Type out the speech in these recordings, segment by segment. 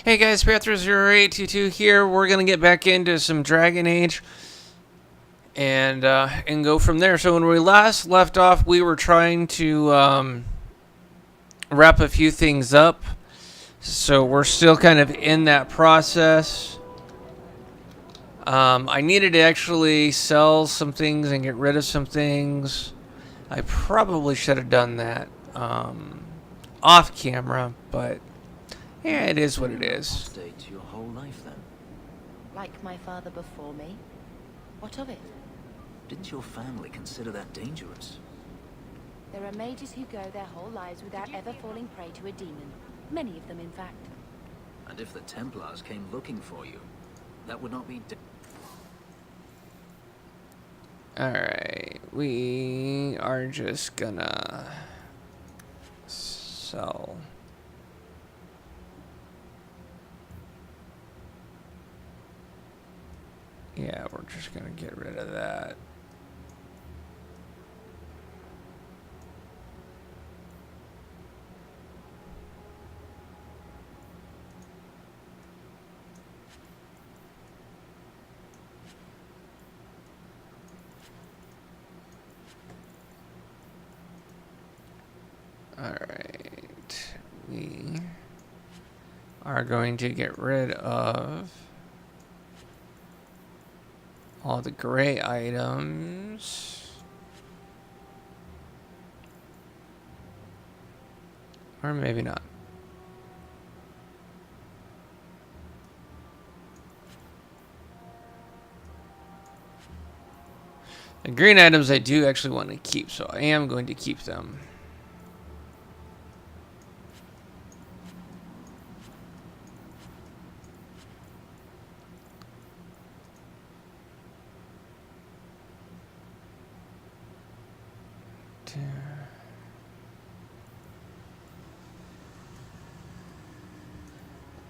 Hey guys, Panther0822 here. We're gonna get back into some Dragon Age and go from there. So when we last left off, we were trying to wrap a few things up. So we're still kind of in that process. I needed to actually sell some things and get rid of some things. I probably should have done that off camera, but yeah, it is what it is. State your whole life then. Like my father before me? What of it? Didn't your family consider that dangerous? There are mages who go their whole lives without ever falling prey to a demon. Many of them, in fact. And if the Templars came looking for you, that would not be... Alright, we are just gonna sell. Yeah, we're just gonna get rid of that. Alright, we are going to get rid of all the gray items. Or maybe not. The green items I do actually want to keep, so I am going to keep them.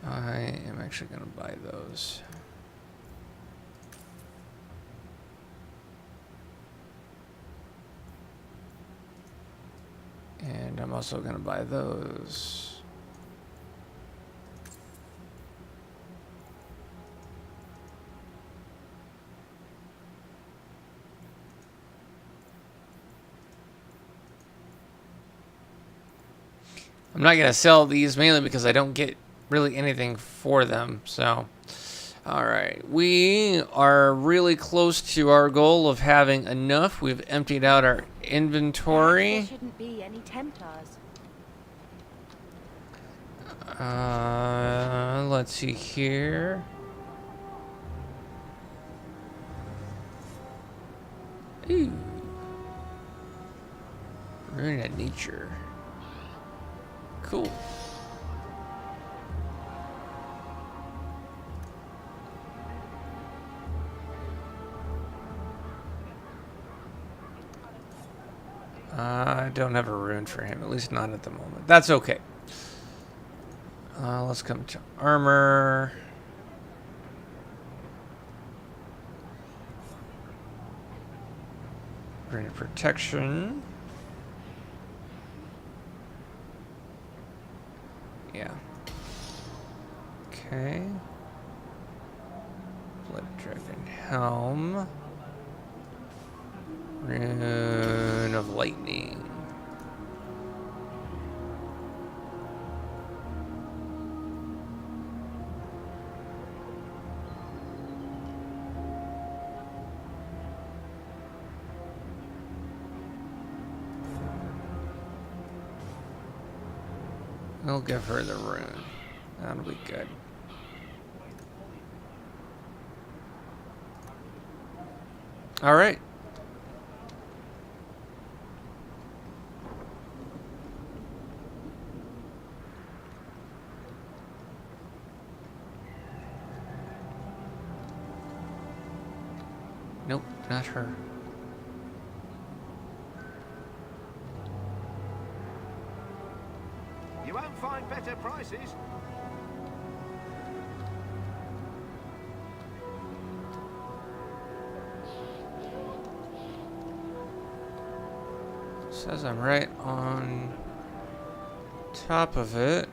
I am actually going to buy those. And I'm also going to buy those. I'm not going to sell these mainly because I don't get really anything for them. So, all right. We are really close to our goal of having enough. We've emptied out our inventory. There shouldn't be any Templars. Let's see here. Ooh. Ruin of nature. Cool. I don't have a rune for him, at least not at the moment. That's okay. Let's come to armor. Rune of protection. Yeah. Okay. Blood Dragon Helm. Rune of Lightning. We'll give her the rune. That'll be good. All right. Nope, not her. You won't find better prices. Says I'm right on top of it.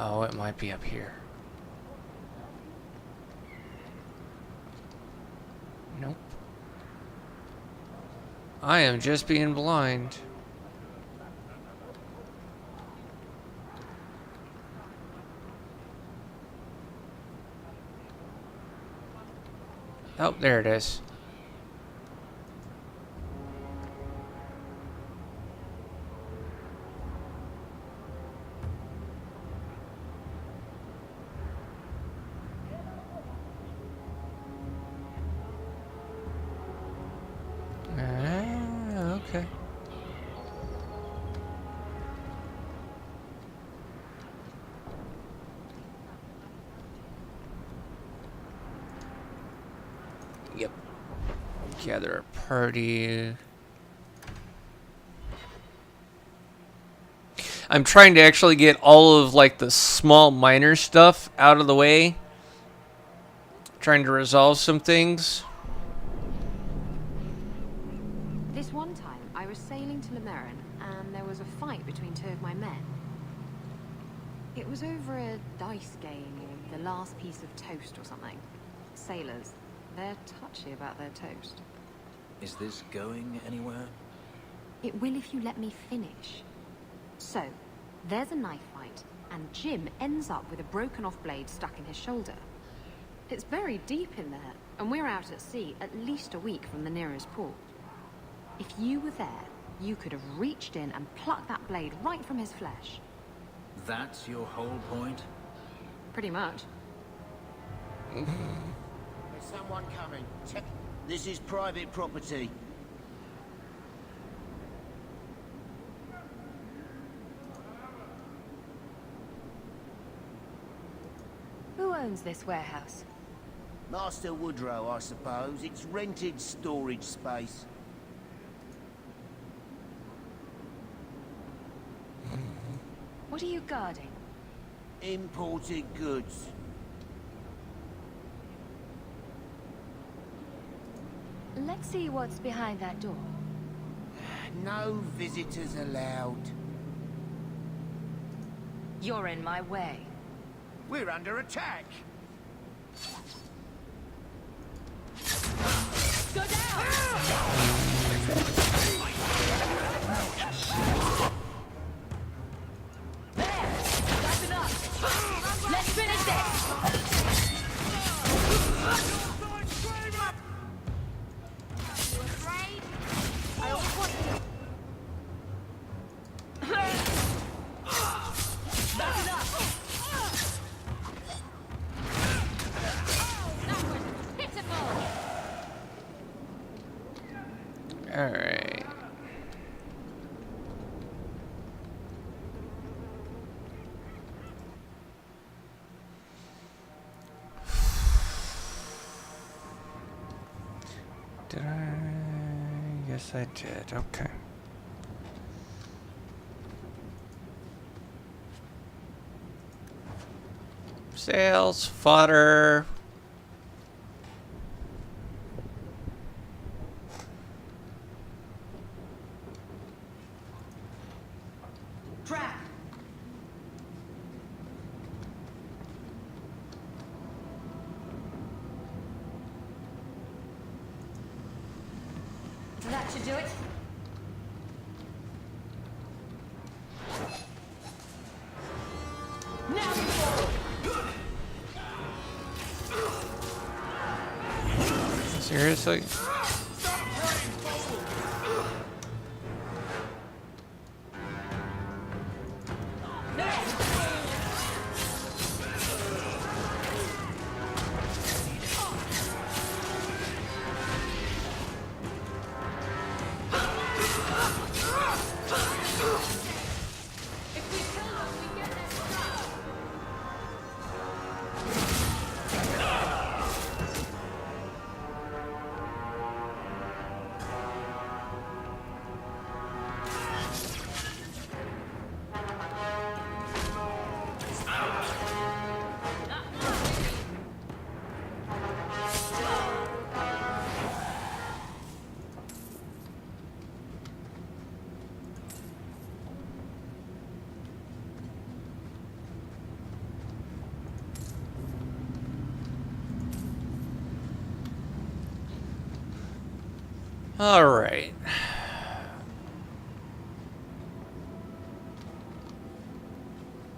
Oh, it might be up here. Nope. I am just being blind. Oh, there it is. Okay. Yep. Gather a party. I'm trying to actually get all of like the small minor stuff out of the way. Trying to resolve some things. This one time, I was sailing to Lemerin, and there was a fight between two of my men. It was over a dice game, or the last piece of toast or something. Sailors, they're touchy about their toast. Is this going anywhere? It will if you let me finish. So, there's a knife fight, and Jim ends up with a broken off blade stuck in his shoulder. It's very deep in there, and we're out at sea at least a week from the nearest port. If you were there, you could have reached in and plucked that blade right from his flesh. That's your whole point? Pretty much. There's someone coming. This is private property. Who owns this warehouse? Master Woodrow, I suppose. It's rented storage space. What are you guarding? Imported goods. Let's see what's behind that door. No visitors allowed. You're in my way. We're under attack. Go down! There! That's enough! Let's finish this! You afraid? I always wanted That's enough! That was pitiful! Alright. Did I? Yes, I did. Okay. Sales, fodder. Trap! That should do it. Now you go! Seriously? All right.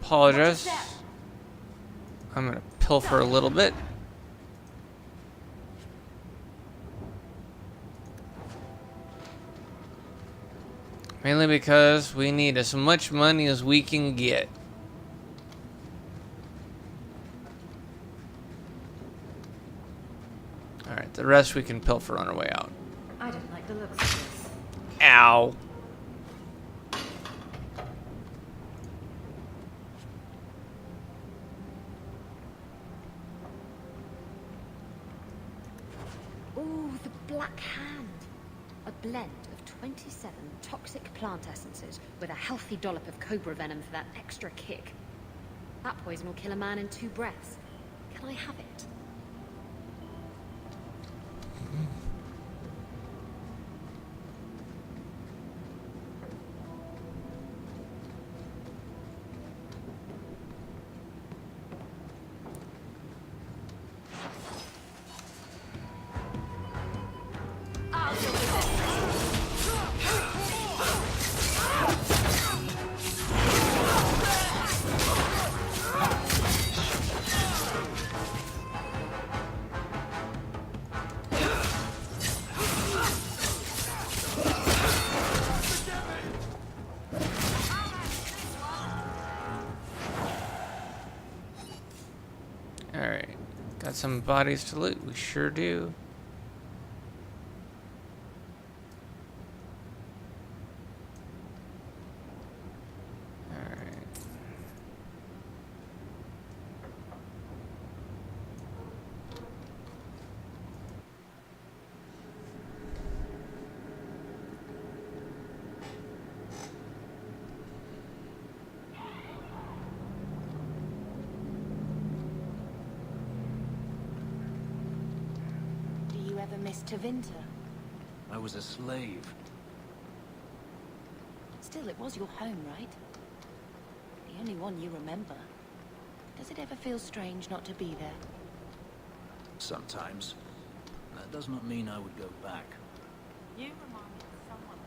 Apologize. I'm gonna pilfer a little bit. Mainly because we need as much money as we can get. Alright, the rest we can pilfer on our way out. I don't like the looks of this. Ow. Ooh, the Black Hand. A blend of 27 toxic plant essences with a healthy dollop of cobra venom for that extra kick. That poison will kill a man in 2 breaths. Can I have it? Alright. Got some bodies to loot. We sure do. Alright. Do you ever miss Tevinter? I was a slave. Still, it was your home, right? The only one you remember. Does it ever feel strange not to be there? Sometimes. That does not mean I would go back. You remind me of someone.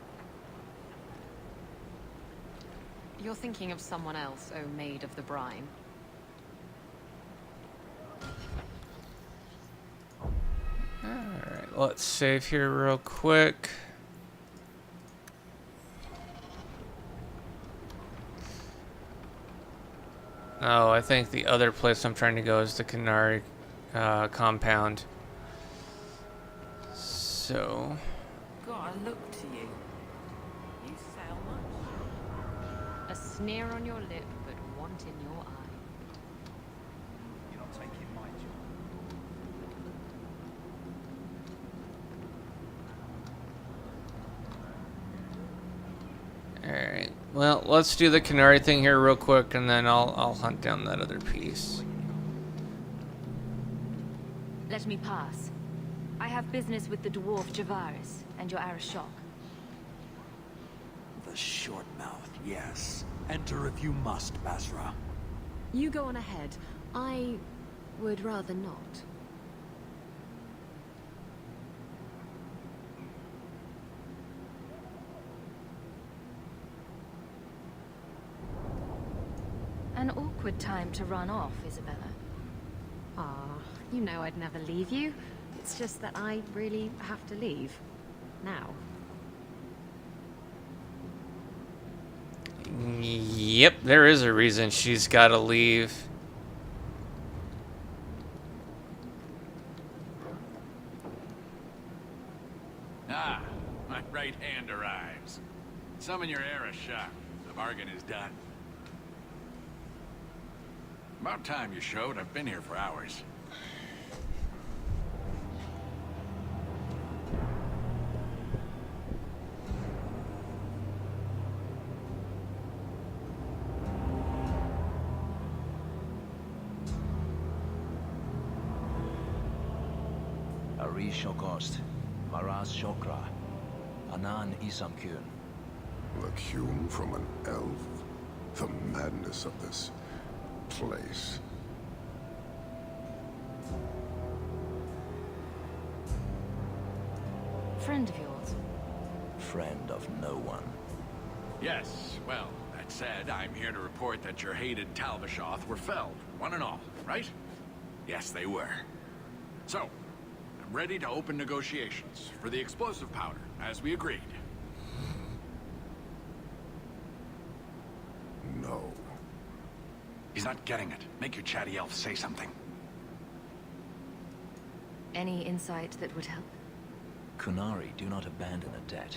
You're thinking of someone else, oh maid of the brine. Alright, let's save here real quick. Oh, I think the other place I'm trying to go is the Canary compound. So... God, I look to you. You sail much. A sneer on your lip, but want in your eye. You're not taking my job. Alright, well, let's do the Canary thing here real quick, and then I'll hunt down that other piece. Let me pass. I have business with the dwarf Javaris and your Arashok. The short mouth, yes. Enter if you must, Basra. You go on ahead. I would rather not. An awkward time to run off, Isabella. Ah, you know I'd never leave you. It's just that I really have to leave. Now. Yep, there is a reason she's gotta leave. Ah, my right hand arrives. Summon your Arashok. The bargain is done. About time you showed. I've been here for hours. Ari Shokost, Maraz Shokra, Anan Isamkun. The cume from an elf? The madness of this place. Friend of yours? friend of no one. Yes, well, that said, I'm here to report that your hated Talvishoth were felled, one and all, right? Yes, they were. So, I'm ready to open negotiations for the explosive powder, as we agreed. No. He's not getting it. Make your chatty elf say something. Any insight that would help? Kunari do not abandon a debt.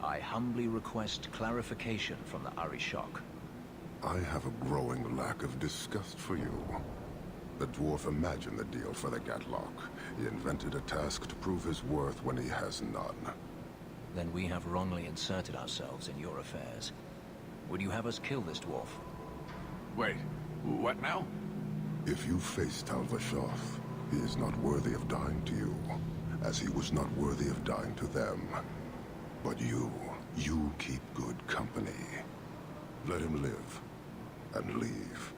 I humbly request clarification from the Arishok. I have a growing lack of disgust for you. The dwarf imagined the deal for the Gatlock. He invented a task to prove his worth when he has none. Then we have wrongly inserted ourselves in your affairs. Would you have us kill this dwarf? Wait, what now? If you face Talvishoth, he is not worthy of dying to you, as he was not worthy of dying to them. But you keep good company. Let him live, and leave.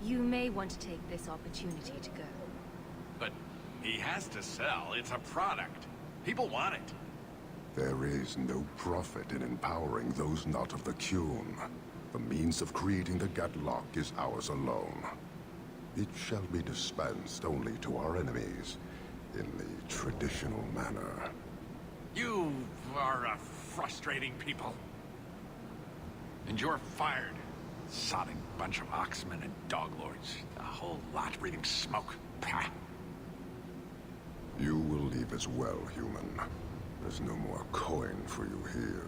You may want to take this opportunity to go. But he has to sell. It's a product. People want it. There is no profit in empowering those not of the Qun. The means of creating the Gatlock is ours alone. It shall be dispensed only to our enemies, in the traditional manner. You are a frustrating people. And you're fired. Sodding bunch of oxmen and dog lords. A whole lot breathing smoke. Pah. You will leave as well, human. There's no more coin for you here.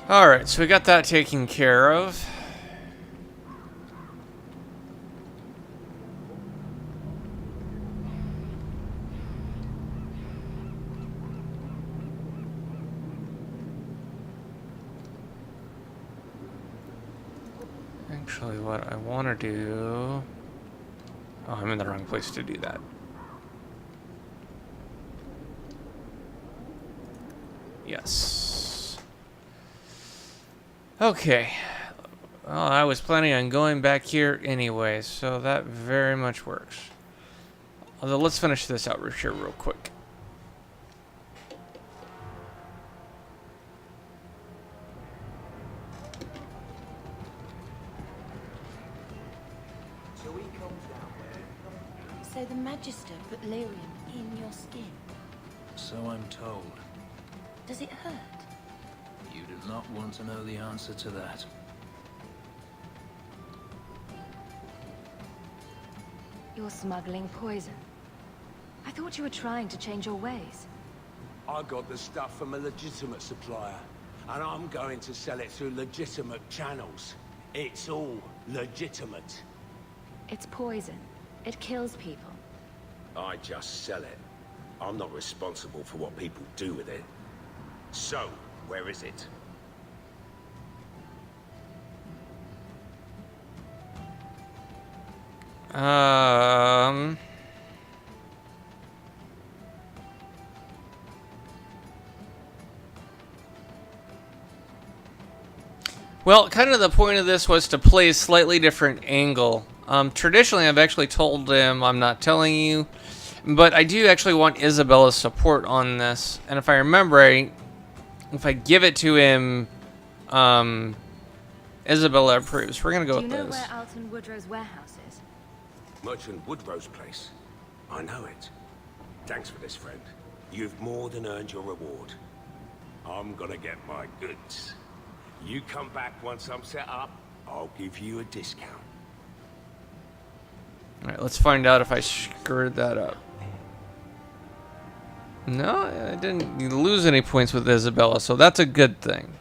Alright, so we got that taken care of. Actually, what I want to do... Oh, I'm in the wrong place to do that. Yes. Okay. Well, I was planning on going back here anyway, so that very much works. Although, let's finish this out here real quick. So the Magister put lyrium in your skin. So I'm told. Does it hurt? You do not want to know the answer to that. You're smuggling poison. I thought you were trying to change your ways. I got the stuff from a legitimate supplier, and I'm going to sell it through legitimate channels. It's all legitimate. It's poison. It kills people. I just sell it. I'm not responsible for what people do with it. So, where is it? Well, kind of the point of this was to play a slightly different angle. Traditionally, I've actually told him I'm not telling you, but I do actually want Isabella's support on this. And if I remember right, if I give it to him, Isabella approves. We're gonna go with Do you know this. where Alton Woodrow's warehouse is? Merchant Woodrow's place. I know it. Thanks for this, friend. You've more than earned your reward. I'm gonna get my goods. You come back once I'm set up, I'll give you a discount. Alright, let's find out if I screwed that up. No, I didn't lose any points with Isabella, so that's a good thing.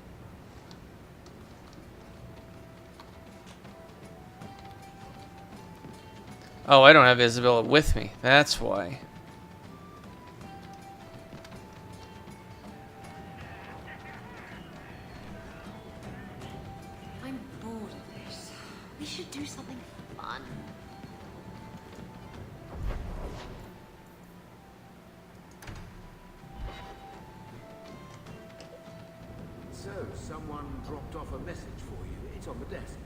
Oh, I don't have Isabella with me. That's why. I'm bored of this. We should do something fun. So, someone dropped off a message for you. It's on the desk.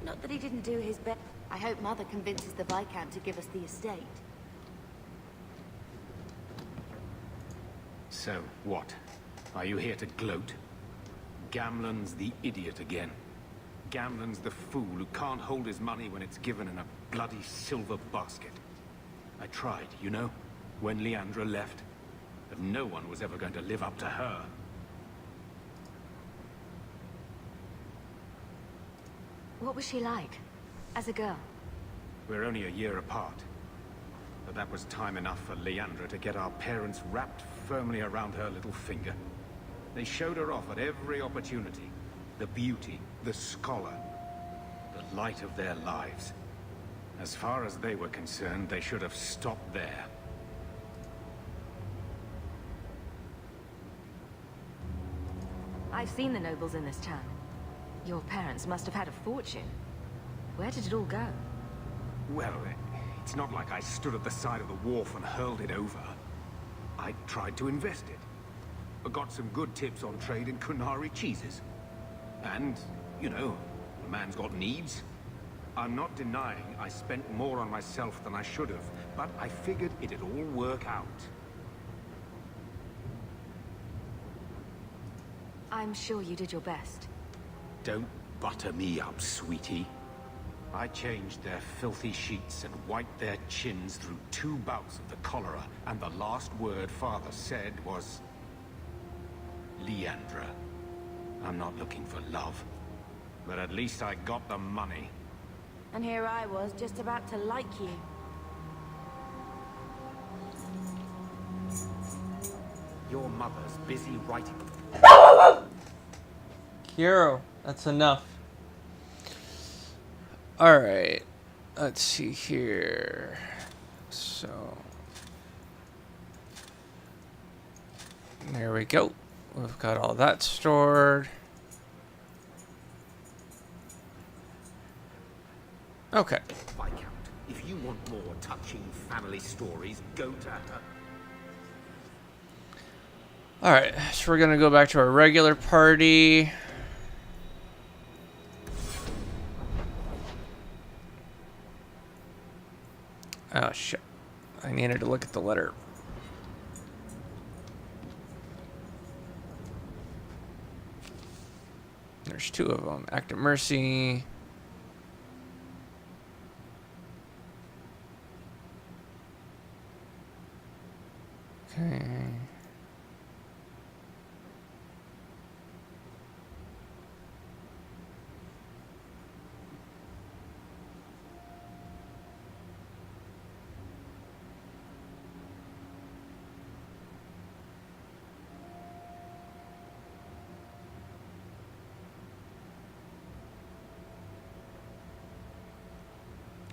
Not that he didn't do his best. I hope Mother convinces the Viscount to give us the estate. So, what? Are you here to gloat? Gamlen's the idiot again. Gamlen's the fool who can't hold his money when it's given in a bloody silver basket. I tried, you know, when Leandra left. But no one was ever going to live up to her. What was she like, as a girl? We're only a year apart. But that was time enough for Leandra to get our parents wrapped firmly around her little finger. They showed her off at every opportunity. The beauty, the scholar, the light of their lives. As far as they were concerned, they should have stopped there. I've seen the nobles in this town. Your parents must have had a fortune. Where did it all go? Well, it's not like I stood at the side of the wharf and hurled it over. I tried to invest it. I got some good tips on trade in Kunari cheeses. And, you know, a man's got needs. I'm not denying I spent more on myself than I should have, but I figured it'd all work out. I'm sure you did your best. Don't butter me up, sweetie. I changed their filthy sheets and wiped their chins through 2 bouts of the cholera, and the last word Father said was... Leandra. I'm not looking for love, but at least I got the money. And here I was, just about to like you. Your mother's busy writing... Hero, that's enough. Alright, let's see here. So, there we go. We've got all that stored. Okay. Viscount, if you want more touching family stories, go to her. Alright, so we're gonna go back to our regular party. Oh shit. I needed to look at the letter. There's 2 of them. Act of Mercy. Okay.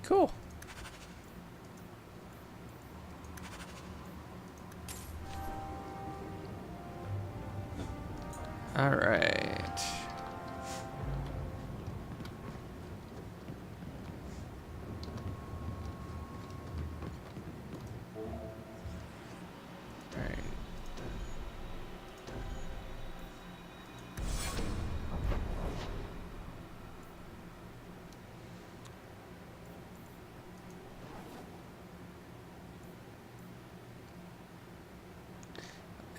Cool. All right. All right.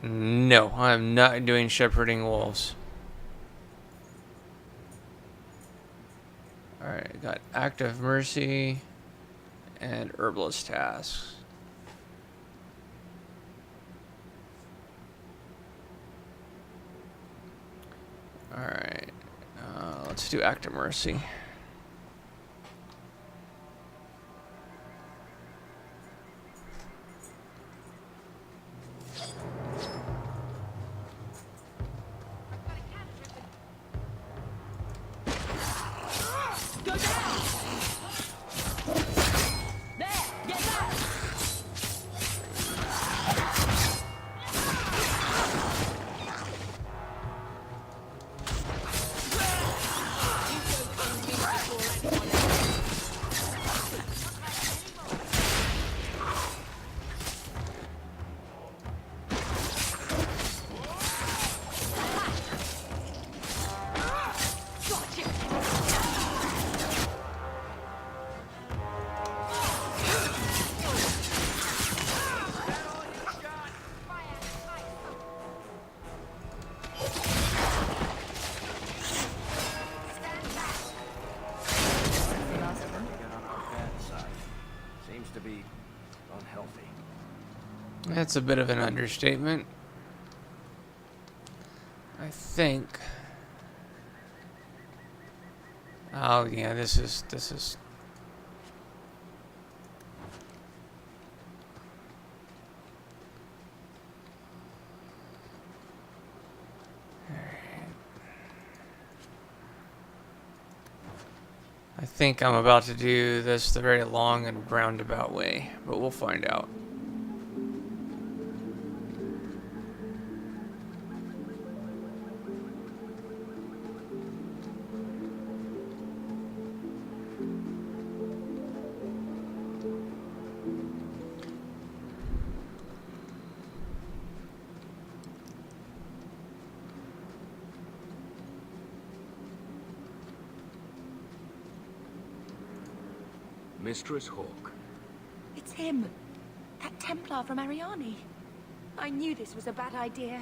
No, I'm not doing shepherding wolves. Alright, got Act of Mercy and Herbalist tasks. Alright, let's do Act of Mercy. That's a bit of an understatement. I think. Oh yeah, this is. I think I'm about to do this the very long and roundabout way, but we'll find out. Mistress Hawk. It's him. That Templar from Ariani. I knew this was a bad idea.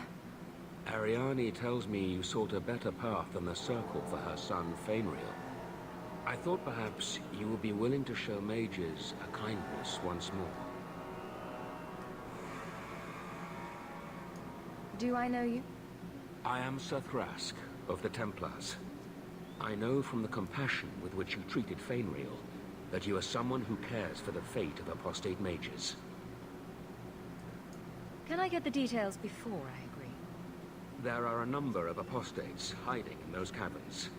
Ariani tells me you sought a better path than the Circle for her son, Fainriel. I thought perhaps you would be willing to show mages a kindness once more. Do I know you? I am Sir Thrask, of the Templars. I know from the compassion with which you treated Fainriel that you are someone who cares for the fate of apostate mages. Can I get the details before I agree? There are a number of apostates hiding in those caverns.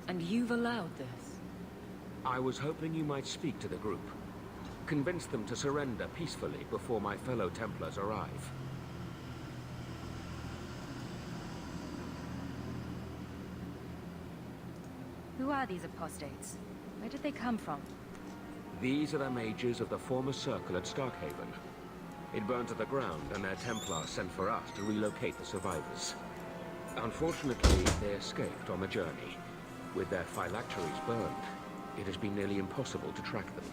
And you've allowed this? I was hoping you might speak to the group. Convince them to surrender peacefully before my fellow Templars arrive. Who are these apostates? Where did they come from? These are the mages of the former Circle at Starkhaven. It burned to the ground, and their Templars sent for us to relocate the survivors. Unfortunately, they escaped on the journey. With their phylacteries burned, it has been nearly impossible to track them.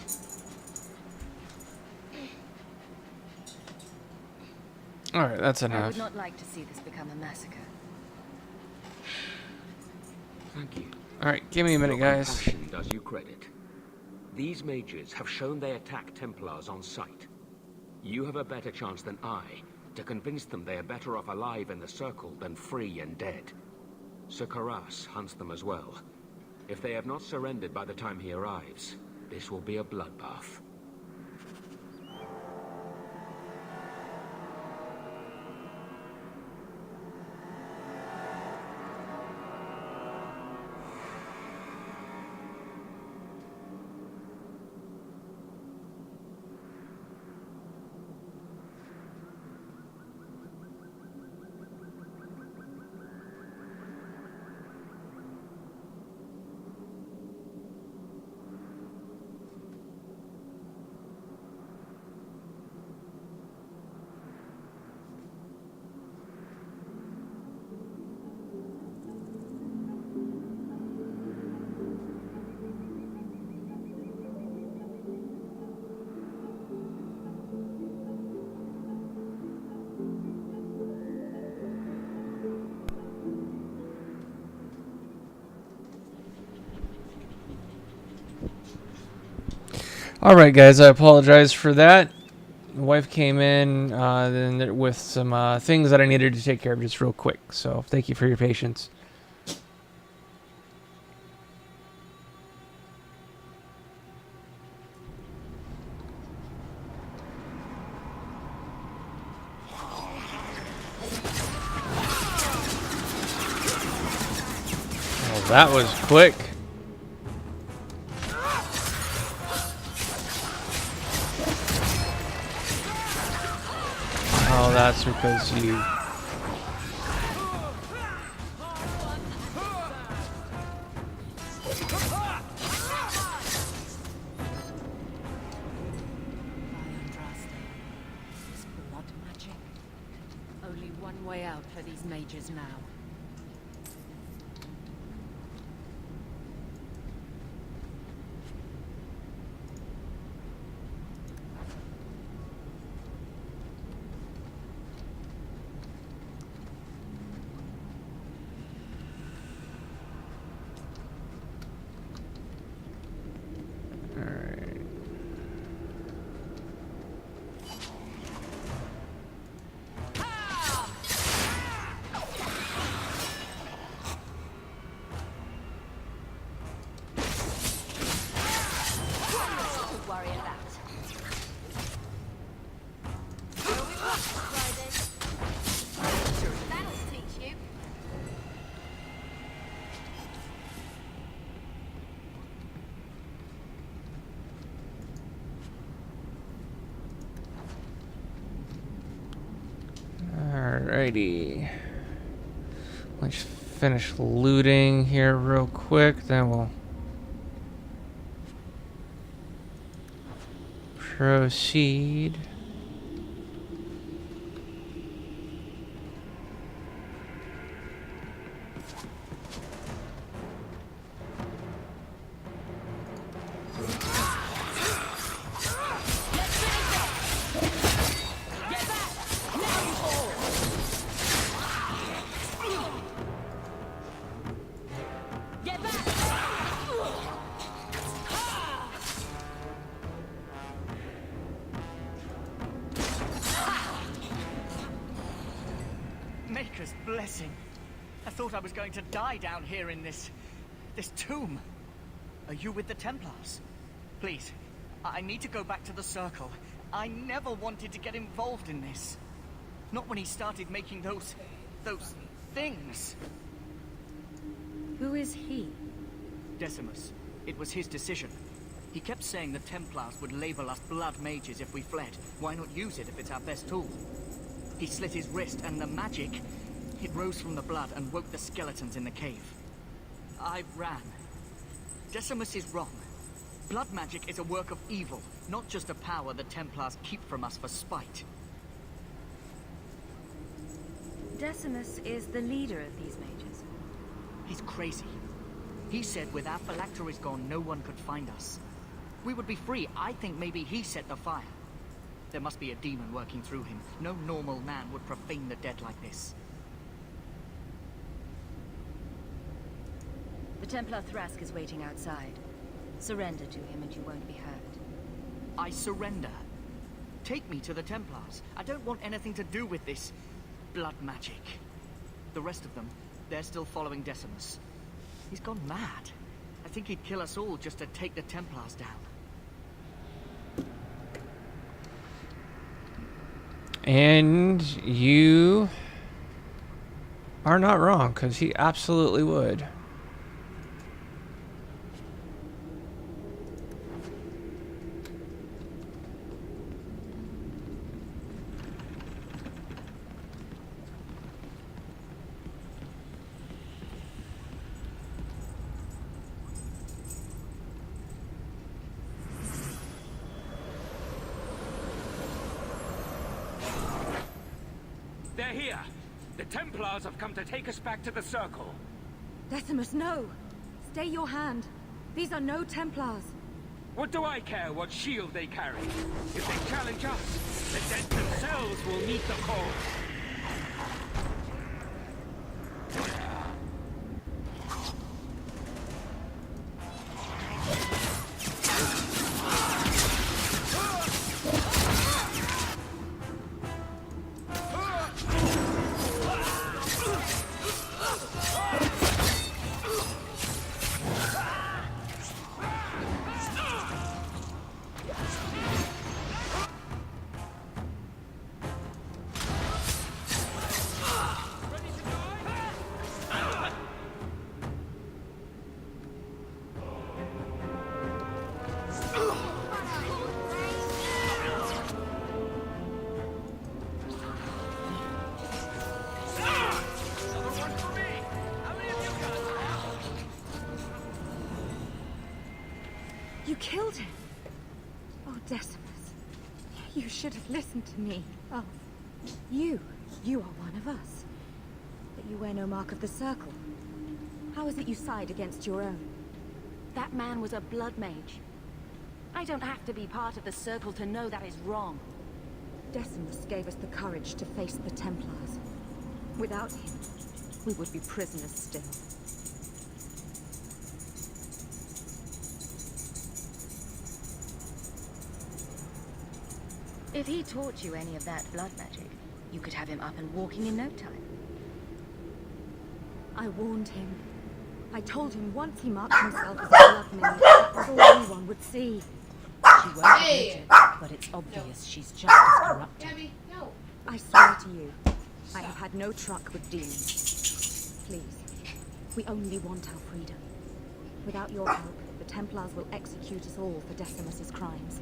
Alright, that's I would enough. not like to see this become a massacre. Thank you. Alright, give me a minute, Your guys. compassion does you credit. These mages have shown they attack Templars on sight. You have a better chance than I to convince them they are better off alive in the Circle than free and dead. Sir Karas hunts them as well. If they have not surrendered by the time he arrives, this will be a bloodbath. Alright, guys, I apologize for that. The wife came in then with some things that I needed to take care of just real quick. So thank you for your patience. Well, that was quick. Oh, that's because you... This blood magic. Only one way out for these mages now. Alrighty. Let's finish looting here real quick, then we'll proceed. Maker's blessing. I thought I was going to die down here in this tomb. Are you with the Templars? Please, I need to go back to the Circle. I never wanted to get involved in this. Not when he started making those things. Who is he? Decimus. It was his decision. He kept saying the Templars would label us blood mages if we fled. Why not use it if it's our best tool? He slit his wrist, and the magic, it rose from the blood and woke the skeletons in the cave. I ran. Decimus is wrong. Blood magic is a work of evil, not just a power the Templars keep from us for spite. Decimus is the leader of these mages. He's crazy. He said with our phylacteries gone, no one could find us. We would be free. I think maybe he set the fire. There must be a demon working through him. No normal man would profane the dead like this. The Templar Thrask is waiting outside. Surrender to him and you won't be hurt. I surrender. Take me to the Templars. I don't want anything to do with this blood magic. The rest of them, they're still following Decimus. He's gone mad. I think he'd kill us all just to take the Templars down. And you are not wrong, because he absolutely would. They're here! The Templars have come to take us back to the Circle. Decimus, no! Stay your hand. These are no Templars. What do I care what shield they carry? If they challenge us, the dead themselves will meet the call. You killed him. Oh, Decimus. You should have listened to me. Oh, you are one of us. But you wear no mark of the Circle. How is it you side against your own? That man was a blood mage. I don't have to be part of the Circle to know that is wrong. Decimus gave us the courage to face the Templars. Without him, we would be prisoners still. If he taught you any of that blood magic, you could have him up and walking in no time. I warned him. I told him once he marked himself as a blood mage, that's all anyone would see. She won't admit it, but it's obvious she's just as corrupted. I swear to you, I have had no truck with demons. Please, we only want our freedom. Without your help, the Templars will execute us all for Decimus's crimes.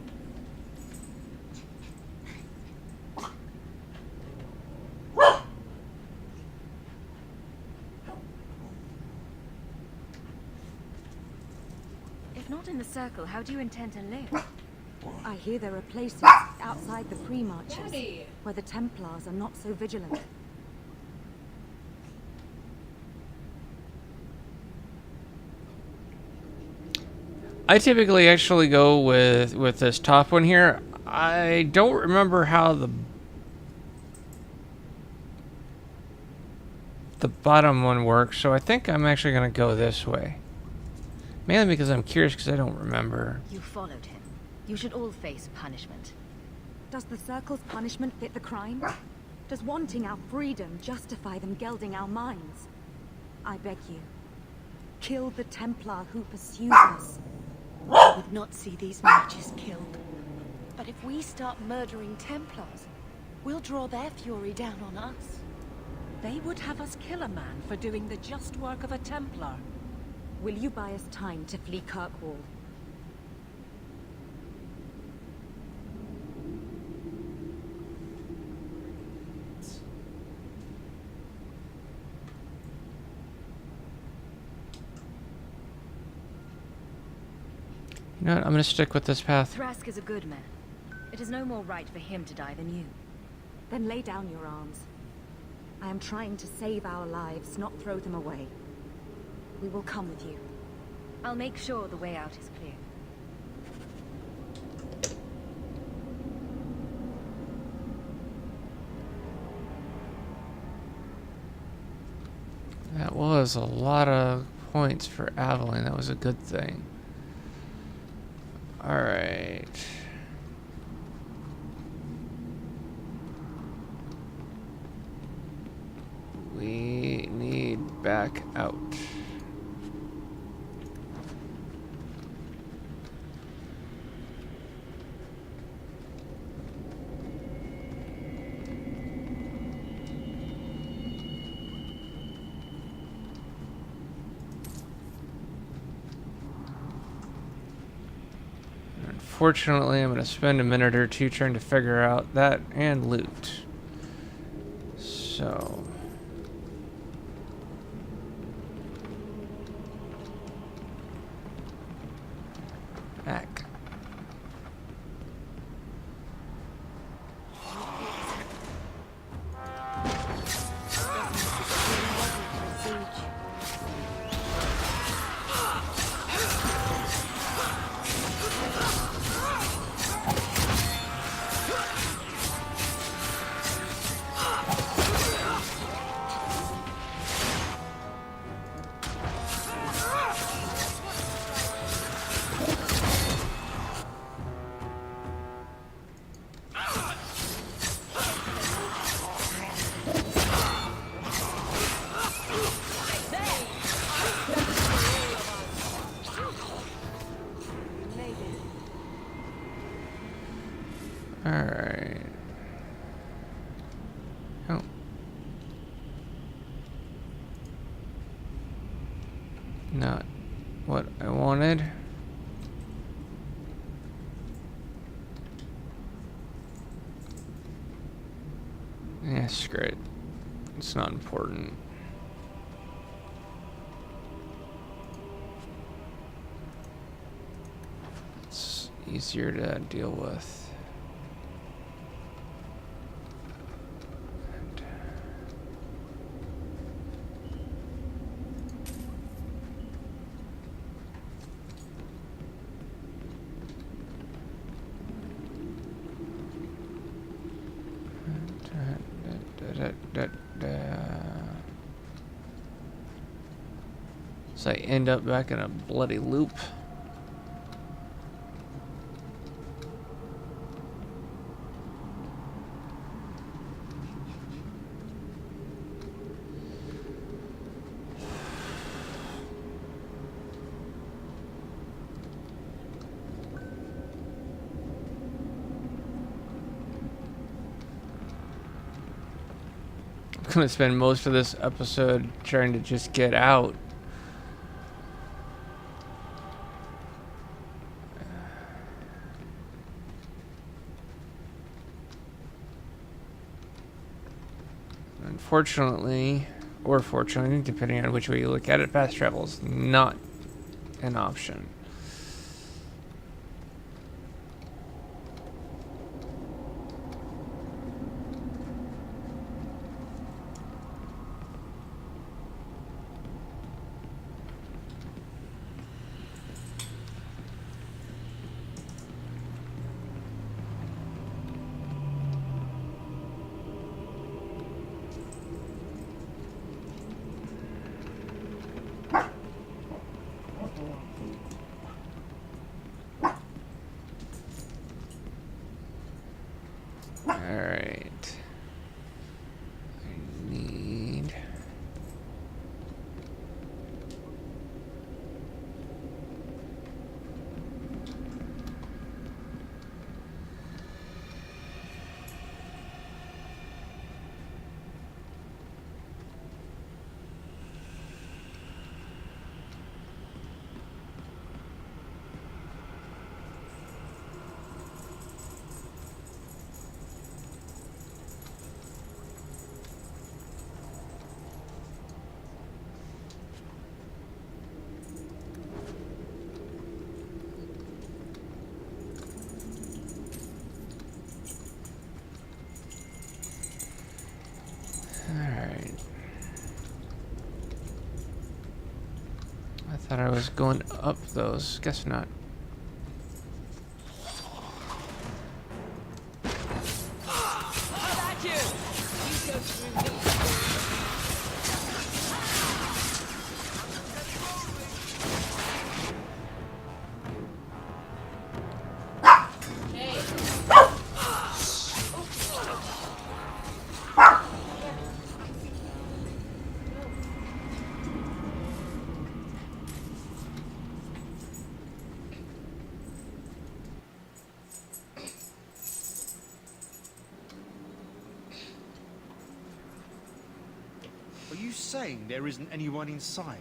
not in the circle, how do you intend to live? I hear there are places outside the pre-marches where the Templars are not so vigilant. I typically actually go with this top one here. I don't remember how the bottom one works, so I think I'm actually going to go this way. Mainly because I'm curious, because I don't remember. You followed him. You should all face punishment. Does the Circle's punishment fit the crime? Does wanting our freedom justify them gelding our minds? I beg you, kill the Templar who pursues us. I would not see these mages killed. But if we start murdering Templars, we'll draw their fury down on us. They would have us kill a man for doing the just work of a Templar. Will you buy us time to flee Kirkwall? You know what? I'm going to stick with this path. Thrask is a good man. It is no more right for him to die than you. Then lay down your arms. I am trying to save our lives, not throw them away. We will come with you. I'll make sure the way out is clear. That was a lot of points for Aveline. That was a good thing. Alright. We need back out. Unfortunately, I'm going to spend a minute or two trying to figure out that and loot. So... back. Alright. Oh. Not what I wanted. Yeah, screw it. It's not important. It's easier to deal with. So I end up back in a bloody loop. I'm gonna spend most of this episode trying to just get out. Unfortunately, or fortunately, depending on which way you look at it, fast travel is not an option. thought I was going up those. Guess not. Are you saying there isn't anyone inside?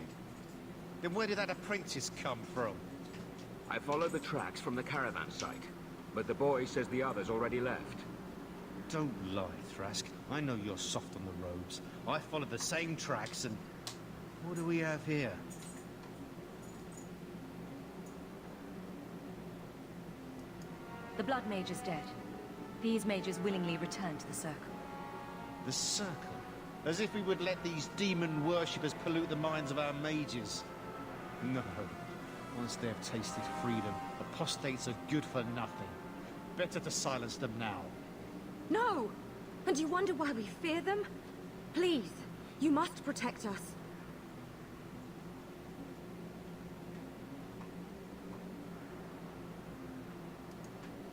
Then where did that apprentice come from? I followed the tracks from the caravan site, but the boy says the others already left. Don't lie, Thrask. I know you're soft on the robes. I followed the same tracks and... What do we have here? The Blood Mage is dead. These mages willingly returned to the Circle. The Circle? As if we would let these demon worshippers pollute the minds of our mages. No. Once they have tasted freedom, apostates are good for nothing. Better to silence them now. No! And you wonder why we fear them? Please, you must protect us.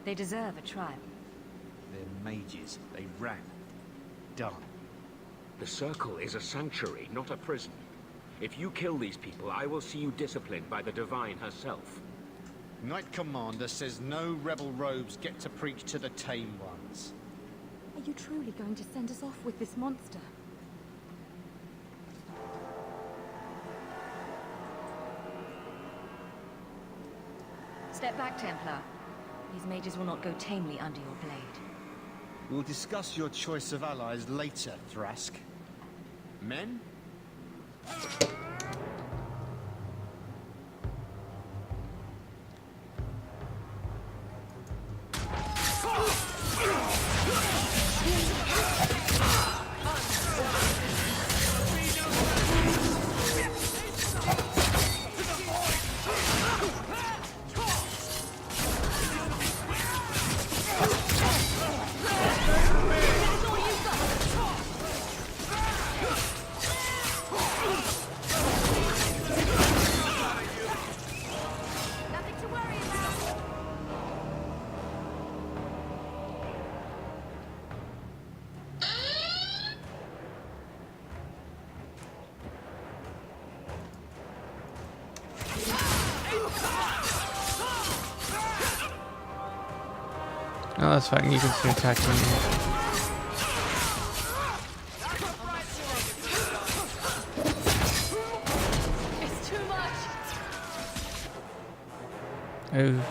They deserve a trial. They're mages. They ran. Done. The Circle is a sanctuary, not a prison. If you kill these people, I will see you disciplined by the Divine herself. Knight Commander says no rebel robes get to preach to the tame ones. Are you truly going to send us off with this monster? Step back, Templar. These mages will not go tamely under your blade. We'll discuss your choice of allies later, Thrask. Men? Oh, that's fine. You can still attack me. It's too much. Oh.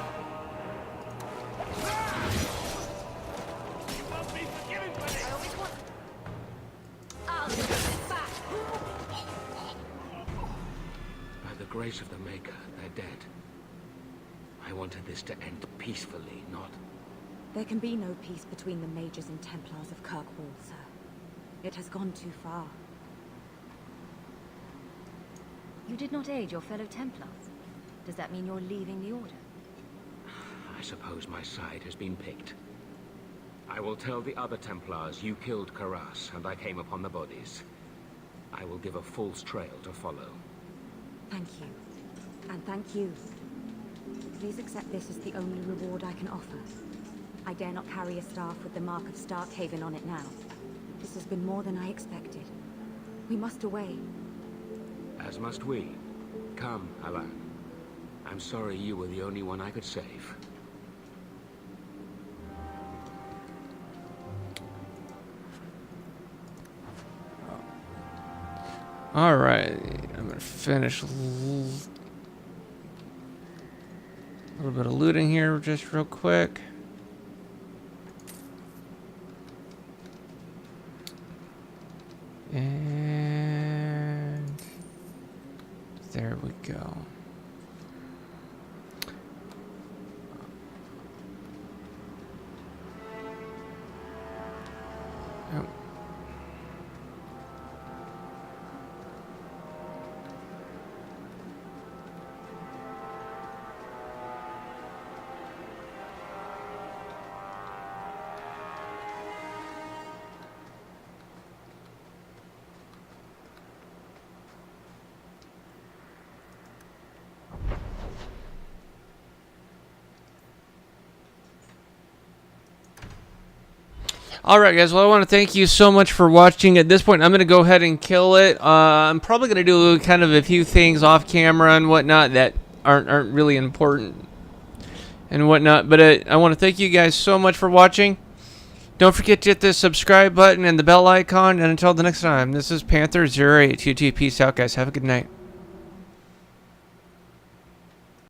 I'll give it back. By the grace of the Maker, they're dead. I wanted this to end peacefully, not... There can be no peace between the mages and Templars of Kirkwall, sir. It has gone too far. You did not aid your fellow Templars. Does that mean you're leaving the Order? I suppose my side has been picked. I will tell the other Templars you killed Karas and I came upon the bodies. I will give a false trail to follow. Thank you. And thank you. Please accept this as the only reward I can offer. I dare not carry a staff with the mark of Starkhaven on it now. This has been more than I expected. We must away. As must we. Come, Alan. I'm sorry you were the only one I could save. Alright, I'm gonna finish a little bit of looting here just real quick. And there we go. Oh. Alright guys, well I want to thank you so much for watching. At this point I'm going to go ahead and kill it. I'm probably going to do kind of a few things off camera and whatnot that aren't really important and whatnot. But I want to thank you guys so much for watching. Don't forget to hit the subscribe button and the bell icon. And until the next time, this is Panther 0822. Peace out guys. Have a good night.